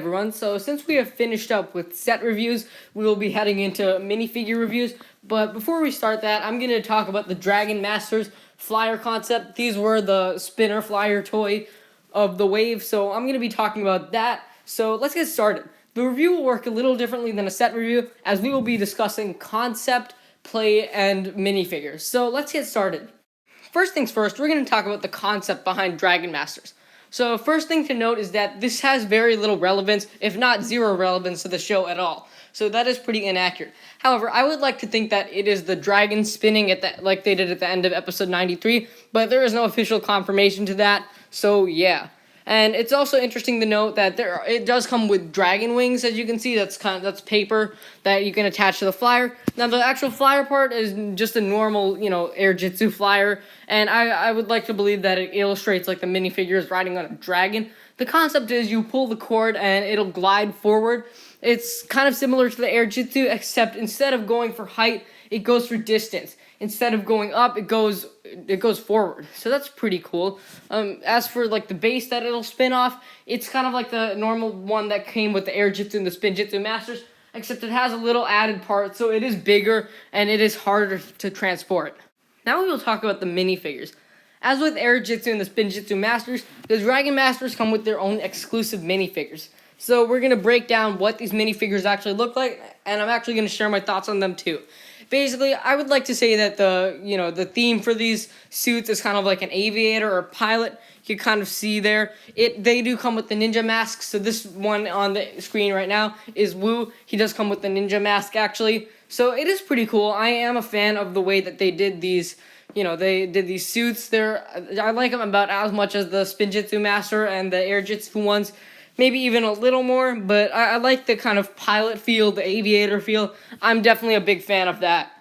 everyone. So since we have finished up with set reviews, we will be heading into minifigure reviews. But before we start that, I'm going to talk about the Dragon Masters flyer concept. These were the spinner flyer toy of the wave, so I'm going to be talking about that. So let's get started. The review will work a little differently than a set review, as we will be discussing concept, play, and minifigures. So let's get started. First things first, we're going to talk about the concept behind Dragon Masters. So first thing to note is that this has very little relevance, if not zero relevance to the show at all. So that is pretty inaccurate. However, I would like to think that it is the dragon spinning like they did at the end of episode 93, but there is no official confirmation to that. So yeah. And it's also interesting to note that it does come with dragon wings, as you can see. That's paper that you can attach to the flyer. Now the actual flyer part is just a normal, air jitsu flyer, and I would like to believe that it illustrates like the minifigures riding on a dragon. The concept is you pull the cord and it'll glide forward. It's kind of similar to the air jitsu, except instead of going for height, it goes for distance. Instead of going up, it goes forward. So that's pretty cool. As for like the base that it'll spin off, it's kind of like the normal one that came with the air jitsu and the spin jitsu masters, except it has a little added part, so it is bigger and it is harder to transport. Now we will talk about the minifigures. As with air jitsu and the spin jitsu masters, the Dragon Masters come with their own exclusive minifigures. So we're going to break down what these minifigures actually look like, and I'm actually going to share my thoughts on them too. Basically, I would like to say that the theme for these suits is kind of like an aviator or a pilot. You can kind of see there. They do come with the ninja masks. So this one on the screen right now is Wu. He does come with the ninja mask actually. So it is pretty cool. I am a fan of the way that they did these. They did these suits. I like them about as much as the Spin Jitsu Master and the Air Jitsu ones. Maybe even a little more, but I like the kind of pilot feel, the aviator feel. I'm definitely a big fan of that.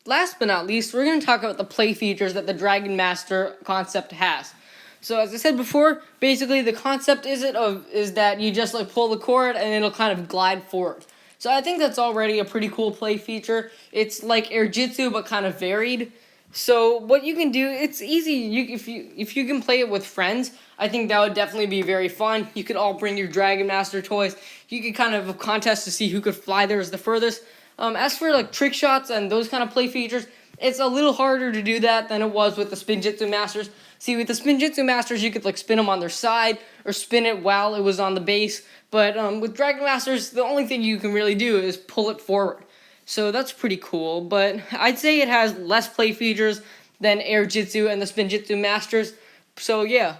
Last but not least, we're going to talk about the play features that the Dragon Master concept has. So as I said before, basically the concept is that you just pull the cord and it'll kind of glide forward. So I think that's already a pretty cool play feature. It's like Air Jitsu but kind of varied. So what you can do, it's easy. If you can play it with friends, I think that would definitely be very fun. You could all bring your Dragon Master toys. You could kind of have a contest to see who could fly theirs the furthest. As for trick shots and those kind of play features, it's a little harder to do that than it was with the Spin Jitsu Masters. See, with the Spin Jitsu Masters, you could spin them on their side or spin it while it was on the base. But with Dragon Masters, the only thing you can really do is pull it forward. So that's pretty cool, but I'd say it has less play features than Air Jitsu and the Spin Jitsu Masters. So yeah.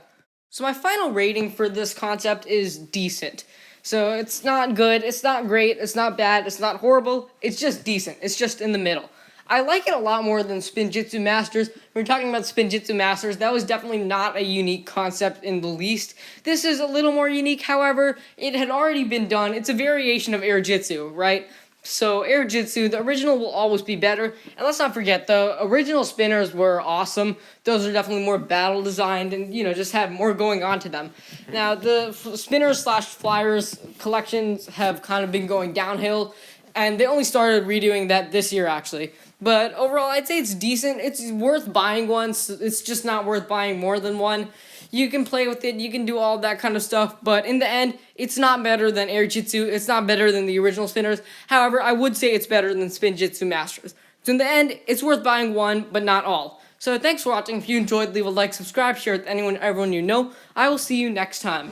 So my final rating for this concept is decent. So it's not good, it's not great, it's not bad, it's not horrible, it's just decent. It's just in the middle. I like it a lot more than Spin Jitsu Masters. When we're talking about Spin Jitsu Masters, that was definitely not a unique concept in the least. This is a little more unique, however, it had already been done. It's a variation of Air Jitsu, right? So Air Jitsu, the original will always be better. And let's not forget, the original spinners were awesome. Those are definitely more battle designed and, just have more going on to them. Now, the spinners/flyers collections have kind of been going downhill, and they only started redoing that this year, actually. But overall, I'd say it's decent. It's worth buying one. It's just not worth buying more than one. You can play with it, you can do all that kind of stuff, but in the end, it's not better than Air Jitsu, it's not better than the original spinners. However, I would say it's better than Spin Jitsu Masters. So in the end, it's worth buying one, but not all. So thanks for watching. If you enjoyed, leave a like, subscribe, share with everyone you know. I will see you next time.